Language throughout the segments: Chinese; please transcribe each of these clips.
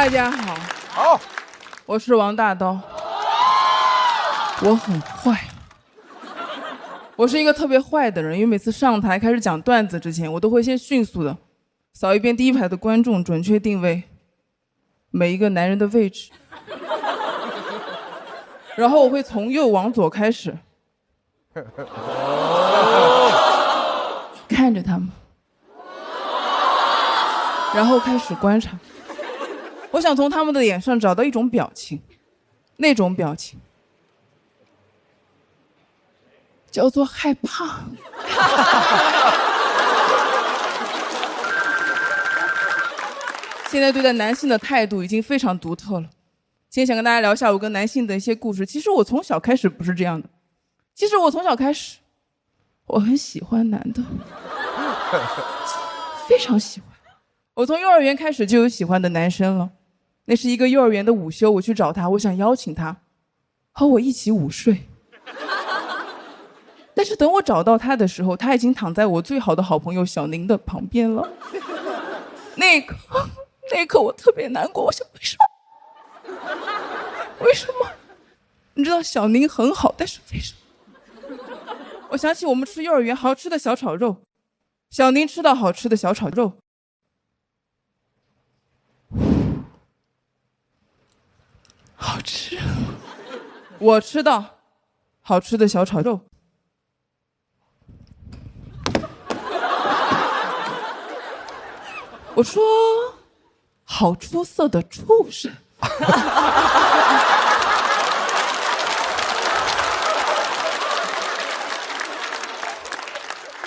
大家好，好，我是王大刀，我很坏，我是一个特别坏的人，因为每次上台开始讲段子之前，我都会先迅速的扫一遍第一排的观众，准确定位每一个男人的位置，然后我会从右往左开始，看着他们，然后开始观察。我想从他们的脸上找到一种表情，那种表情叫做害怕。现在对待男性的态度已经非常独特了。今天想跟大家聊一下我跟男性的一些故事。其实我从小开始不是这样的，其实我从小开始，我很喜欢男的，非常喜欢。我从幼儿园开始就有喜欢的男生了。那是一个幼儿园的午休，我去找他，我想邀请他和我一起午睡。但是等我找到他的时候，他已经躺在我最好的好朋友小宁的旁边了。那一刻我特别难过，我想为什么？为什么？你知道小宁很好，但是为什么？我想起我们吃幼儿园好吃的小炒肉，小宁吃到好吃的小炒肉，好吃。我吃到好吃的小炒肉，我说好出色的畜生。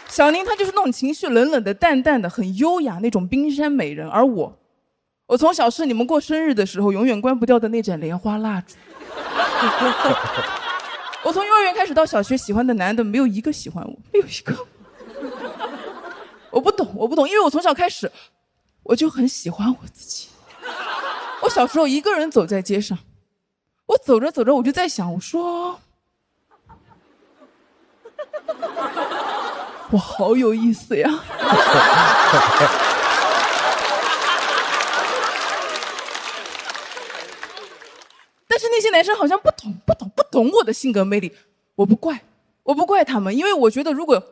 小宁她就是那种情绪冷冷的淡淡的很优雅那种冰山美人，而我从小是你们过生日的时候永远关不掉的那盏莲花蜡烛。我从幼儿园开始到小学，喜欢的男的没有一个喜欢我，没有一个。我不懂，因为我从小开始我就很喜欢我自己。我小时候一个人走在街上，我走着走着我就在想，我说我好有意思呀。但是那些男生好像不懂我的性格魅力。我不怪他们，因为我觉得如果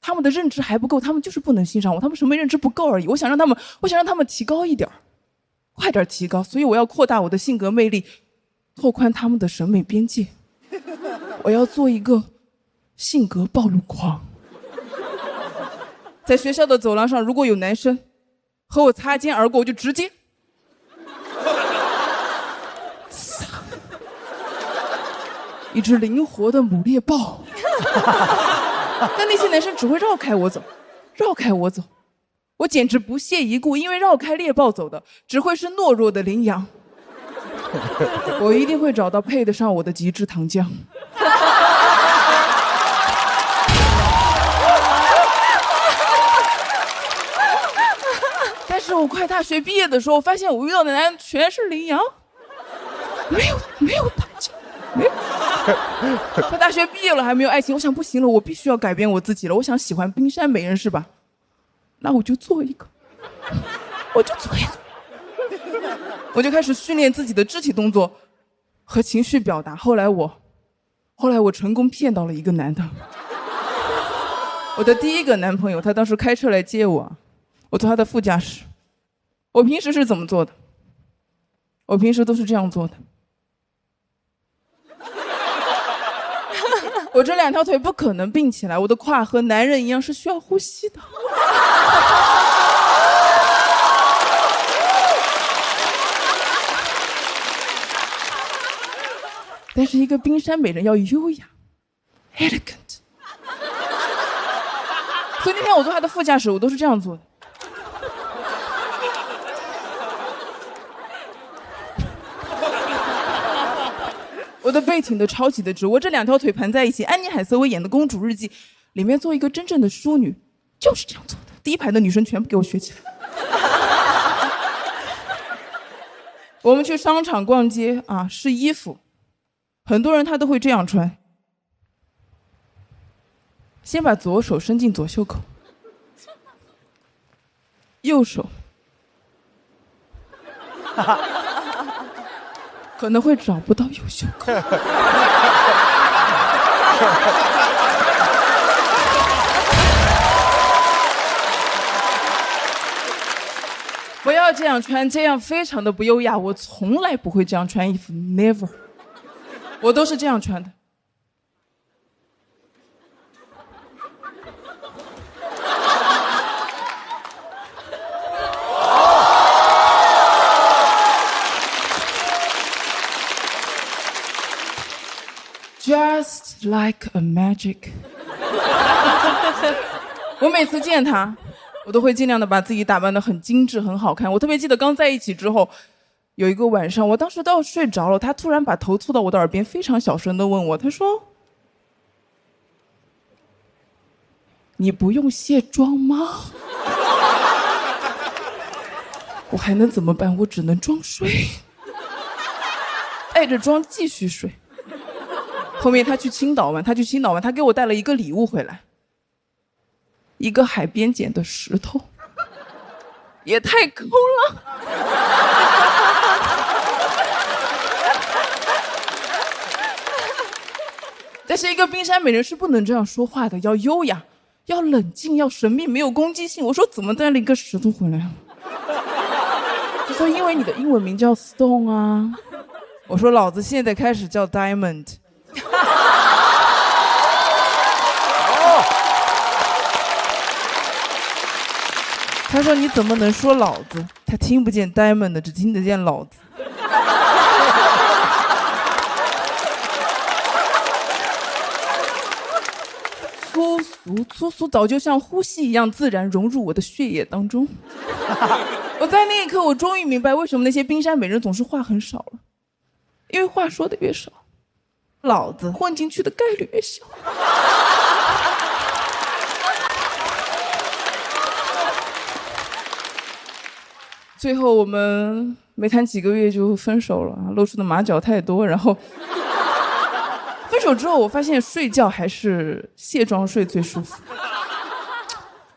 他们的认知还不够，他们就是不能欣赏我，他们审美认知不够而已。我想让他们提高一点，快点提高，所以我要扩大我的性格魅力，拓宽他们的审美边界。我要做一个性格暴露狂。在学校的走廊上，如果有男生和我擦肩而过，我就直接一只灵活的母猎豹。但那些男生只会绕开我走。我简直不屑一顾，因为绕开猎豹走的只会是懦弱的羚羊。我一定会找到配得上我的极致糖浆。但是我快大学毕业的时候，发现我遇到的男人全是羚羊，没有糖浆，没有。快大学毕业了还没有爱情，我想不行了，我必须要改变我自己了。我想喜欢冰山美人是吧？那我就做一个，我就开始训练自己的肢体动作和情绪表达。后来我成功骗到了一个男的，我的第一个男朋友，他当时开车来接我，我坐他的副驾驶。我平时是怎么做的？我平时都是这样做的。我这两条腿不可能并起来，我的胯和男人一样是需要呼吸的。但是一个冰山美人要优雅 elegant， 所以那天我坐他的副驾驶，我都是这样做的。我的背挺得超级的直，我这两条腿盘在一起，安妮海瑟薇演的《公主日记》里面做一个真正的淑女就是这样做的。第一排的女生全部给我学起来。我们去商场逛街啊，试衣服，很多人他都会这样穿，先把左手伸进左袖口，右手可能会找不到优秀狗。不要这样穿，这样非常的不优雅。我从来不会这样穿衣服 ，never。我都是这样穿的。Just like a magic 。我每次见他，我都会尽量的把自己打扮得很精致、很好看。我特别记得刚在一起之后，有一个晚上，我当时都要睡着了，他突然把头凑到我的耳边，非常小声的问我，他说：“你不用卸妆吗？”我还能怎么办？我只能装睡，带着妆继续睡。后面他去青岛玩，他给我带了一个礼物回来，一个海边捡的石头，也太抠了。但是一个冰山美人是不能这样说话的，要优雅，要冷静，要神秘，没有攻击性。我说怎么带了一个石头回来啊？他说因为你的英文名叫 Stone 啊。我说老子现在开始叫 Diamond。他说你怎么能说老子？他听不见 Diamond， 只听得见老子。粗俗早就像呼吸一样自然融入我的血液当中。我在那一刻，我终于明白为什么那些冰山美人总是话很少了，因为话说的越少，老子混进去的概率越小。最后我们没谈几个月就分手了，露出的马脚太多，然后分手之后我发现睡觉还是卸妆睡最舒服。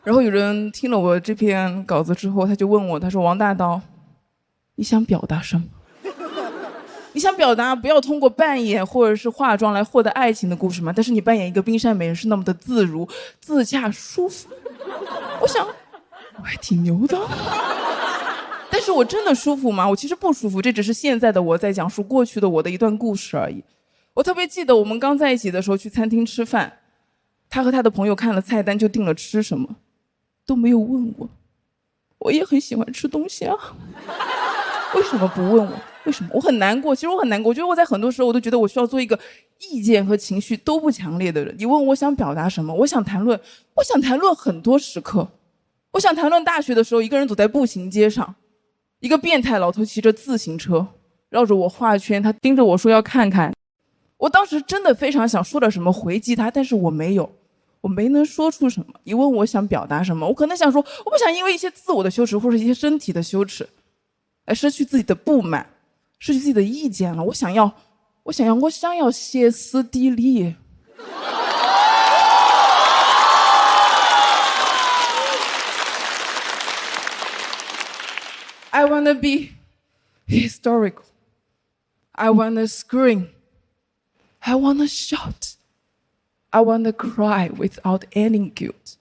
然后有人听了我这篇稿子之后，他就问我，他说王大刀，你想表达什么？你想表达不要通过扮演或者是化妆来获得爱情的故事吗？但是你扮演一个冰山美人是那么的自如、自洽、舒服。我想我还挺牛的。但是我真的舒服吗？我其实不舒服，这只是现在的我在讲述过去的我的一段故事而已。我特别记得我们刚在一起的时候去餐厅吃饭，他和他的朋友看了菜单就定了吃什么，都没有问我。我也很喜欢吃东西啊，为什么不问我？为什么？我很难过，其实我很难过。我觉得我在很多时候我都觉得我需要做一个意见和情绪都不强烈的人。你问我想表达什么，我想谈论很多时刻。我想谈论大学的时候，一个人走在步行街上，一个变态老头骑着自行车绕着我画圈，他盯着我说要看看。我当时真的非常想说点什么回击他，但是我没有，我没能说出什么。你问我想表达什么，我可能想说，我不想因为一些自我的羞耻或者一些身体的羞耻来失去自己的不满，失去自己的意见了。我想要歇斯底里。I wanna be historical. I wanna scream. I wanna shout. I wanna cry without any guilt.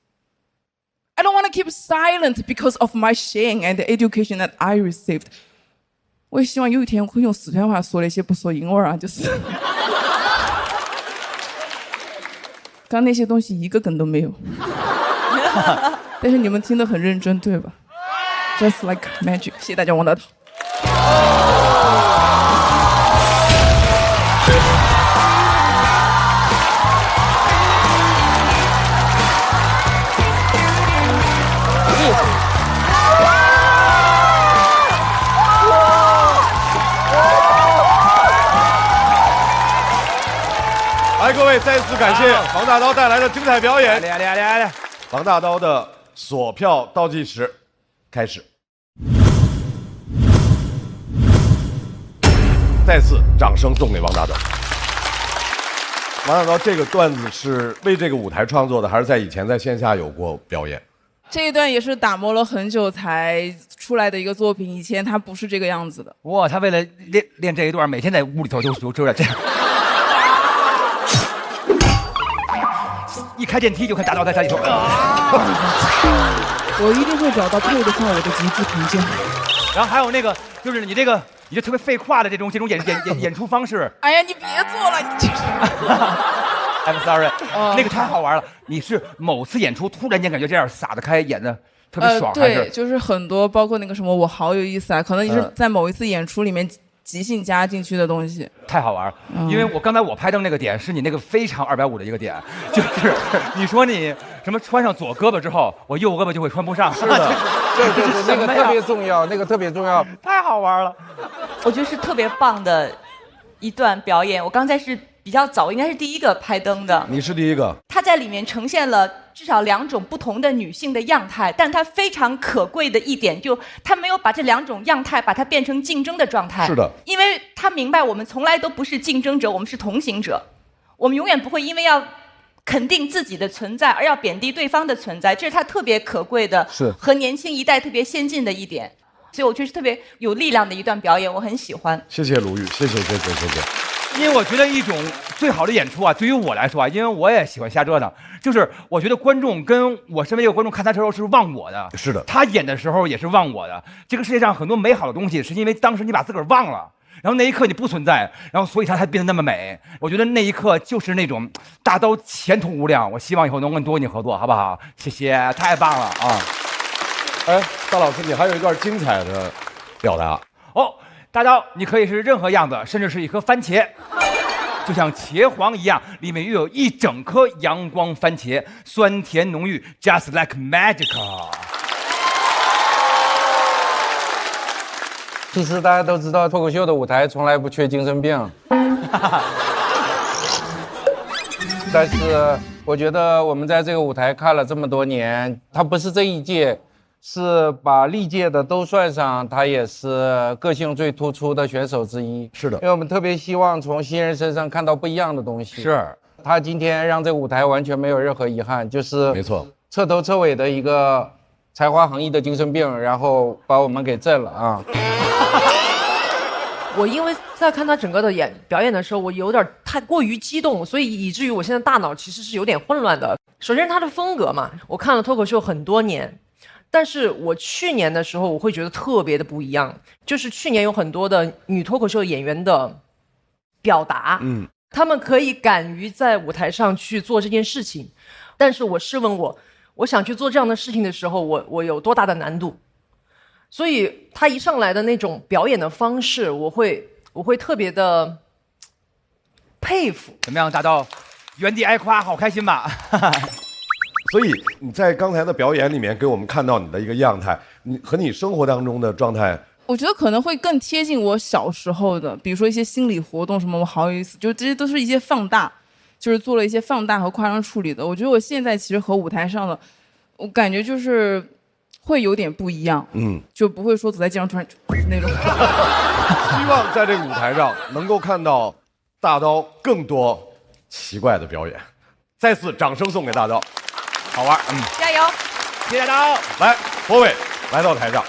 I don't wanna keep silent because of my shame and the education that I received. 我也希望有一天我会用四川话说那些不说英文啊，就是。刚那些东西一个梗都没有，但是你们听得很认真，对吧？Just like magic， 谢谢大家，王大头。来，各位，再次感谢王大刀带来的精彩表演。来，王大刀的锁票倒计时开始。再次掌声送给王大刀。王大刀，这个段子是为这个舞台创作的，还是在以前在线下有过表演？这一段也是打磨了很久才出来的一个作品，以前他不是这个样子的。哇，他为了练这一段，每天在屋里头就这样，一开电梯就看大刀在家里头。我一定会找到配得上我的极致评价。然后还有那个，就是你这特别废话的这种演出方式。哎呀，你别做了，你这是。I'm sorry，那个太好玩了。你是某次演出突然间感觉这样撒得开，演的特别爽，还是？对，就是很多，包括那个什么，我好有意思啊，可能你是在某一次演出里面即兴加进去的东西。太好玩了，因为刚才我拍灯那个点是你那个非常250的一个点，就是你说你什么穿上左胳膊之后，我右胳膊就会穿不上。是的，对，那个特别重要，那个特别重要，太好玩了。我觉得是特别棒的一段表演。我刚才是比较早，应该是第一个拍灯的。你是第一个。他在里面呈现了至少2种不同的女性的样态，但他非常可贵的一点，就他没有把这2种样态把它变成竞争的状态。是的，因为他明白我们从来都不是竞争者，我们是同行者。我们永远不会因为要肯定自己的存在而要贬低对方的存在，这是他特别可贵的，是和年轻一代特别先进的一点。所以我觉得是特别有力量的一段表演，我很喜欢。谢谢鲁豫，谢谢。因为我觉得一种最好的演出啊，对于我来说啊，因为我也喜欢瞎折腾，就是我觉得观众跟我身为一个观众看他的时候是忘我的，是的，他演的时候也是忘我的。这个世界上很多美好的东西，是因为当时你把自个儿忘了，然后那一刻你不存在，然后所以它才变得那么美。我觉得那一刻就是那种大刀前途无量。我希望以后能跟多跟你合作，好不好？谢谢，太棒了啊！哎，大老师，你还有一段精彩的表达哦。大刀，你可以是任何样子，甚至是一颗番茄，就像茄皇一样，里面又有一整颗阳光番茄，酸甜浓郁 ，just like magic。其实大家都知道，脱口秀的舞台从来不缺精神病。但是我觉得我们在这个舞台看了这么多年，它不是这一届。是把历届的都算上，他也是个性最突出的选手之一。是的，因为我们特别希望从新人身上看到不一样的东西。是，他今天让这个舞台完全没有任何遗憾，就是没错，彻头彻尾的一个才华横溢的精神病，然后把我们给震了啊！我因为在看他整个的表演的时候，我有点太过于激动，所以以至于我现在大脑其实是有点混乱的。首先他的风格嘛，我看了脱口秀很多年。但是我去年的时候，我会觉得特别的不一样，就是去年有很多的女脱口秀演员的表达，他们可以敢于在舞台上去做这件事情，但是我试问我想去做这样的事情的时候，我有多大的难度？所以他一上来的那种表演的方式，我会特别的佩服。怎么样，大刀？原地挨夸，好开心吧？所以你在刚才的表演里面给我们看到你的一个样态，你和你生活当中的状态，我觉得可能会更贴近我小时候的，比如说一些心理活动什么，我好有意思，就这些都是一些放大，就是做了一些放大和夸张处理的。我觉得我现在其实和舞台上的，我感觉就是会有点不一样，就不会说走在街上突然那种。希望在这个舞台上能够看到大刀更多奇怪的表演。再次掌声送给大刀。好玩，加油！谢谢大刀。来，博伟来到台上，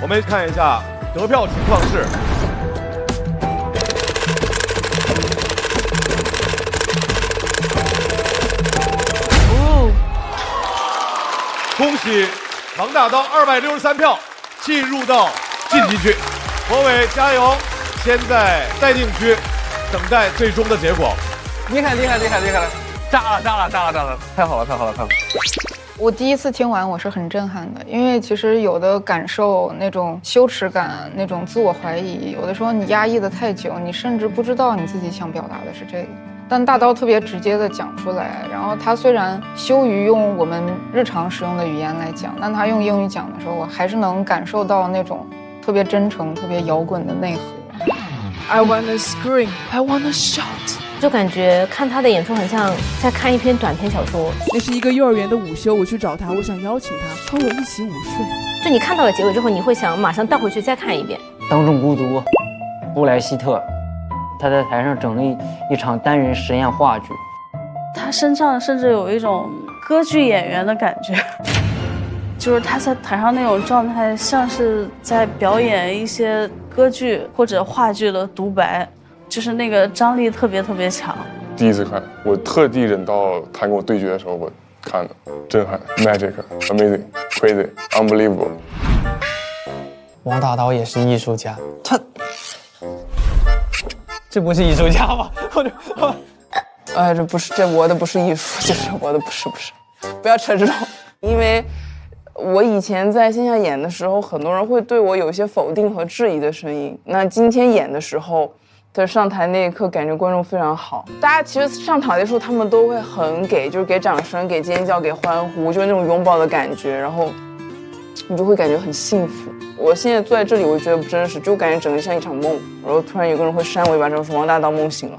我们看一下得票情况是恭喜王大刀263票进入到晋级区，博伟加油！先在待定区等待最终的结果。厉害了！炸了！太好了！我第一次听完我是很震撼的，因为其实有的感受那种羞耻感，那种自我怀疑，有的时候你压抑的太久，你甚至不知道你自己想表达的是这个。但大刀特别直接的讲出来，然后他虽然羞于用我们日常使用的语言来讲，但他用英语讲的时候，我还是能感受到那种特别真诚、特别摇滚的内核。I wanna scream, I wanna shout。就感觉看他的演出很像在看一篇短篇小说。那是一个幼儿园的午休，我去找他，我想邀请他和我一起午睡。就你看到了结尾之后，你会想马上倒回去再看一遍。当众孤独，布莱希特，他在台上整了一场单人实验话剧，他身上甚至有一种歌剧演员的感觉，就是他在台上那种状态，像是在表演一些歌剧或者话剧的独白，就是那个张力特别强。第一次看，我特地忍到他跟我对决的时候我看的，震撼 ，magic amazing crazy unbelievable。王大刀也是艺术家，这不是艺术家吗？这我的不是艺术，就是我的不是，不要扯这种，因为我以前在线下演的时候，很多人会对我有一些否定和质疑的声音。那今天演的时候，在上台那一刻，感觉观众非常好。大家其实上台的时候，他们都会就是给掌声、给尖叫、给欢呼，就是那种拥抱的感觉，然后你就会感觉很幸福。我现在坐在这里，我觉得不真实，就感觉整个像一场梦。然后突然有个人会扇我一巴掌，说王大刀梦醒了。